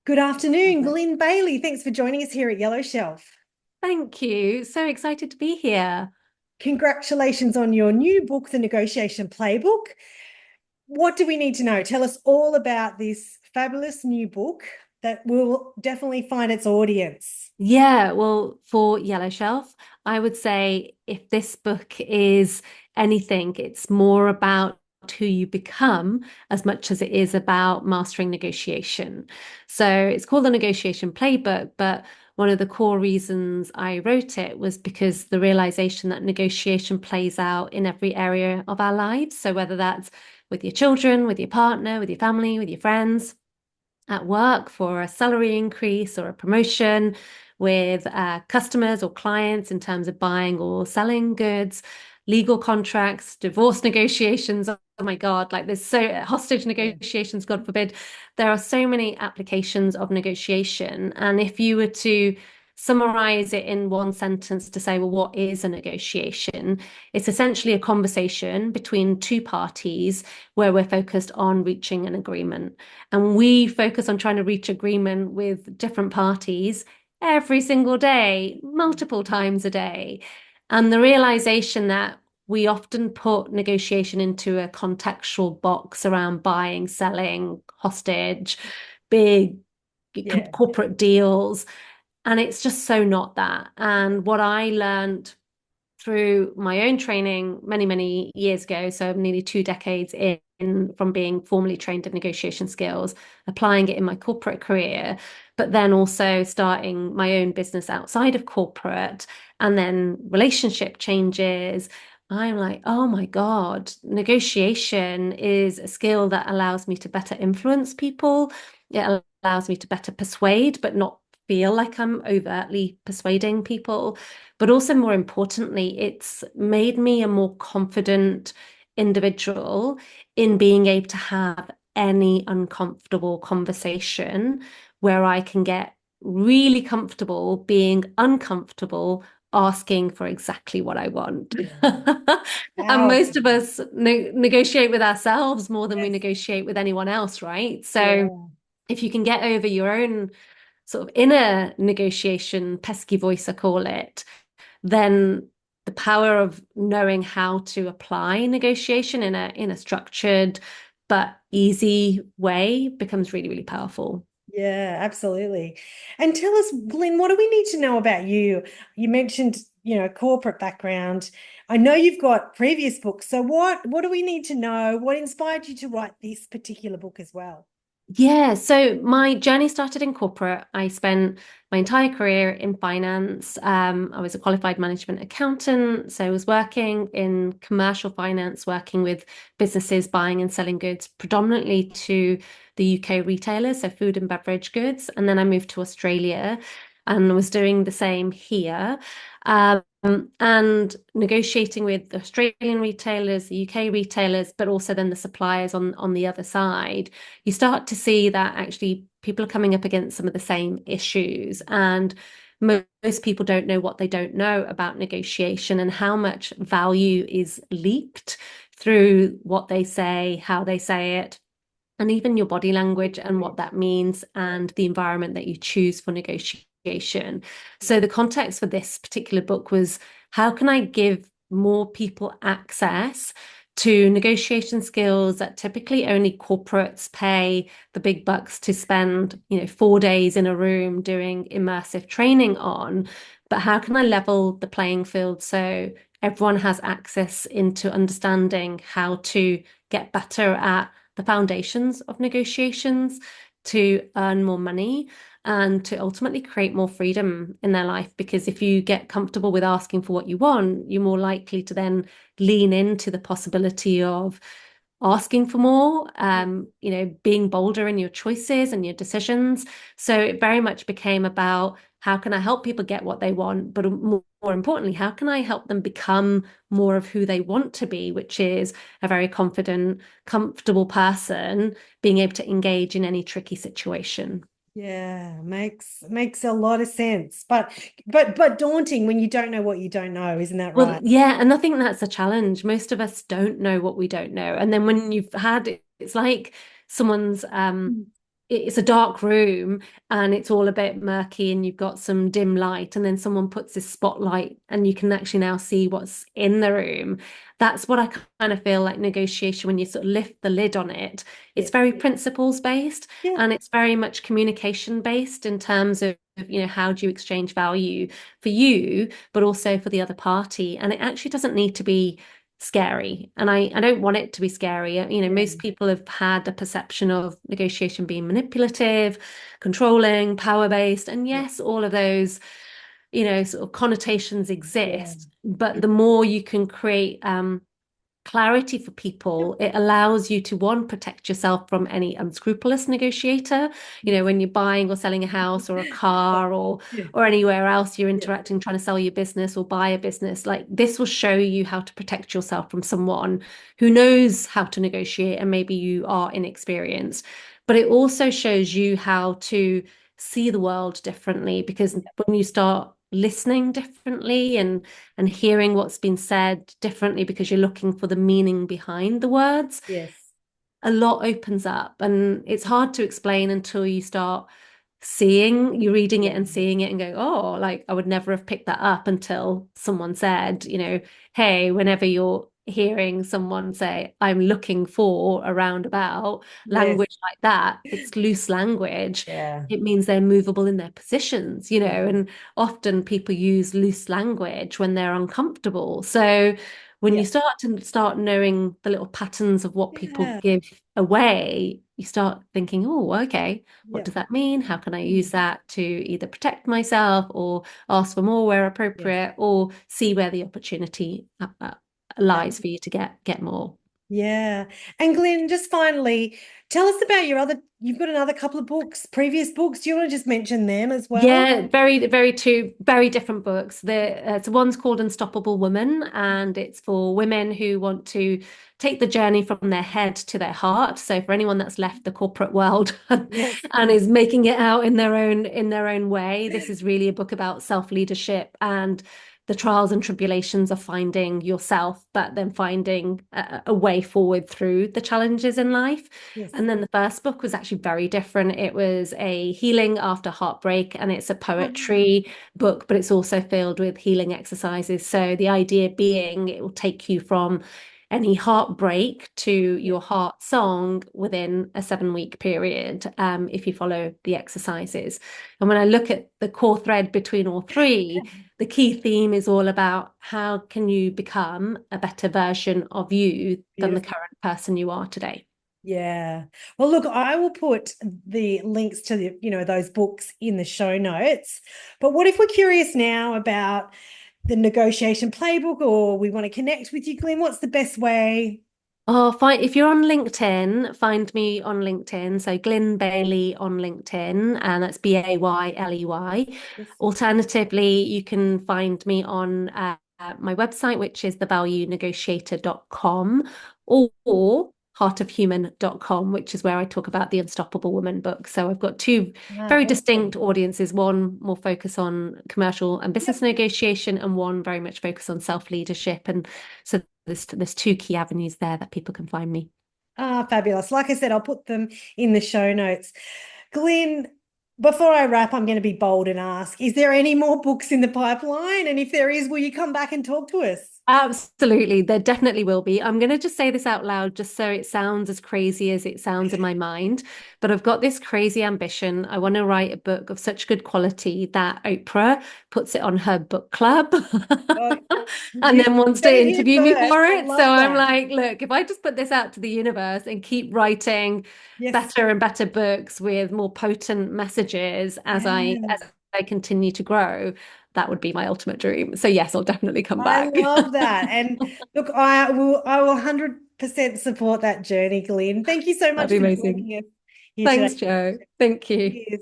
Good afternoon, Perfect. Glin Bayley. Thanks for joining us here at Yellow Shelf. Thank you. So excited to be here. Congratulations on your new book, The Negotiation Playbook. What do we need to know? Tell us all about this fabulous new book that will definitely find its audience. Yeah, well, for Yellow Shelf, I would say if this book is anything, it's more about who you become as much as it is about mastering negotiation. So it's called the Negotiation Playbook, but one of the core reasons I wrote it was because the realization that negotiation plays out in every area of our lives. So whether that's with your children, with your partner, with your family, with your friends, at work for a salary increase or a promotion, with customers or clients in terms of buying or selling goods, legal contracts, divorce negotiations. Oh my God, like there's so hostage Yeah. negotiations, God forbid. There are so many applications of negotiation. And if you were to summarize it in one sentence to say, well, what is a negotiation? It's essentially a conversation between two parties where we're focused on reaching an agreement. And we focus on trying to reach agreement with different parties every single day, multiple times a day. And the realization that we often put negotiation into a contextual box around buying, selling, hostage, big Yeah. corporate deals. And it's just so not that. And what I learned through my own training many, many years ago, so nearly 2 decades in from being formally trained in negotiation skills, applying it in my corporate career, but then also starting my own business outside of corporate, and then relationship changes. I'm like, oh my God, negotiation is a skill that allows me to better influence people. It allows me to better persuade, but not feel like I'm overtly persuading people. But also, more importantly, it's made me a more confident individual in being able to have any uncomfortable conversation where I can get really comfortable being uncomfortable asking for exactly what I want. And most Powerful. of us negotiate with ourselves more than we Yes. negotiate with anyone else, right? So Yeah. if you can get over your own sort of inner negotiation, pesky voice, I call it, then the power of knowing how to apply negotiation in a structured but easy way becomes really, really powerful. Yeah, absolutely. And tell us, Glyn, what do we need to know about you? You mentioned, corporate background. I know you've got previous books. So what do we need to know? What inspired you to write this particular book as well? Yeah, so my journey started in corporate. I spent my entire career in finance. I was a qualified management accountant, so I was working in commercial finance, working with businesses buying and selling goods, predominantly to the UK retailers, so food and beverage goods. And then I moved to Australia and was doing the same here. Um, and negotiating with the Australian retailers, the UK retailers, but also then the suppliers on the other side, you start to see that actually people are coming up against some of the same issues. And most people don't know what they don't know about negotiation and how much value is leaked through what they say, how they say it, and even your body language and what that means and the environment that you choose for negotiation. So the context for this particular book was how can I give more people access to negotiation skills that typically only corporates pay the big bucks to spend, 4 days in a room doing immersive training on, but how can I level the playing field so everyone has access into understanding how to get better at the foundations of negotiations to earn more money and to ultimately create more freedom in their life. Because if you get comfortable with asking for what you want, you're more likely to then lean into the possibility of asking for more, being bolder in your choices and your decisions. So it very much became about how can I help people get what they want, but more importantly, how can I help them become more of who they want to be, which is a very confident, comfortable person being able to engage in any tricky situation. Yeah, makes a lot of sense. But daunting when you don't know what you don't know, isn't that Well, right? yeah, and I think that's a challenge. Most of us don't know what we don't know. And then when you've had it, it's like someone's it's a dark room and it's all a bit murky and you've got some dim light and then someone puts this spotlight and you can actually now see what's in the room. That's what I kind of feel like negotiation when you sort of lift the lid on it. Yeah. It's very principles based Yeah. and it's very much communication based in terms of, how do you exchange value for you, but also for the other party. And it actually doesn't need to be scary. And I don't want it to be scary. Yeah. Most people have had a perception of negotiation being manipulative, controlling, power-based. And Yeah. yes, all of those, sort of connotations Yeah. exist. But the more you can create clarity for Yep. people, it allows you to one, protect yourself from any unscrupulous negotiator. Yes. When you're buying or selling a house or a car Yeah. or anywhere else you're Yeah. interacting, trying to sell your business or buy a business, like this will show you how to protect yourself from someone who knows how to negotiate and maybe you are inexperienced. But it also shows you how to see the world differently because when you start listening differently and hearing what's been said differently because you're looking for the meaning behind the words, Yes. a lot opens up. And it's hard to explain until you start you're reading it Yeah. and seeing it and go, oh, like I would never have picked that up until someone said, hey, whenever you're hearing someone say, I'm looking for a roundabout, Yes. language like that, it's loose language. Yeah. It means they're movable in their positions, Yeah. and often people use loose language when they're uncomfortable. So when Yeah. you start knowing the little patterns of what people Yeah. give away, you start thinking, oh, okay, what Yeah. does that mean? How can I use that to either protect myself or ask for more where Yes. appropriate, or see where the opportunity Yeah. lies for you to get more? Yeah. And Glyn, just finally, tell us about you've got another couple of books, previous books. Do you want to just mention them as well? Yeah, very, very two very different books. So one's called Unstoppable Woman, and it's for women who want to take the journey from their head to their heart. So for anyone that's left the corporate world Yes. and is making it out in their own way, this is really a book about self-leadership and the trials and tribulations of finding yourself, but then finding a way forward through the challenges in life. Yes. And then the first book was actually very different. It was a healing after heartbreak, and it's a Oh, poetry book, but it's also filled with healing exercises. So the idea being it will take you from any heartbreak to yeah. your heart song within a 7-week period, if you follow the exercises. And when I look at the core thread between all three, the key theme is all about how can you become a better version of you than the Beautiful. current person you are today. Yeah. Well, look, I will put the links to those books in the show notes. But what if we're curious now about the negotiation playbook, or we want to connect with you, Glenn? What's the best way? Oh, fine. If you're on LinkedIn, find me on LinkedIn. So Glin Bayley on LinkedIn, and that's Bayley. Yes. Alternatively, you can find me on my website, which is thevaluenegotiator.com or heartofhuman.com, which is where I talk about the Unstoppable Woman book. So I've got two Ah, very awesome. distinct audiences, one more focus on commercial and Yep. business negotiation, and one very much focus on self-leadership. And so there's two key avenues there that people can find me. Ah, fabulous. Like I said, I'll put them in the show notes. Glenn, before I wrap, I'm going to be bold and ask, is there any more books in the pipeline? And if there is, will you come back and talk to us? Absolutely, there definitely will be. I'm going to just say this out loud just so it sounds as crazy as it sounds in my mind. But I've got this crazy ambition. I want to write a book of such good quality that Oprah puts it on her book club Oh, and you then wants heard to it here interview me first. for I it. So love I'm that. like, look, if I just put this out to the universe and keep writing Yes. better and better books with more potent messages as I Yeah. as I continue to grow, that would be my ultimate dream. So yes, I'll definitely come I back. love that. And look, I will 100% support that journey, Glenn. Thank you so That'd much be for amazing. joining us here today. Thanks, Joe. Thank you. Cheers.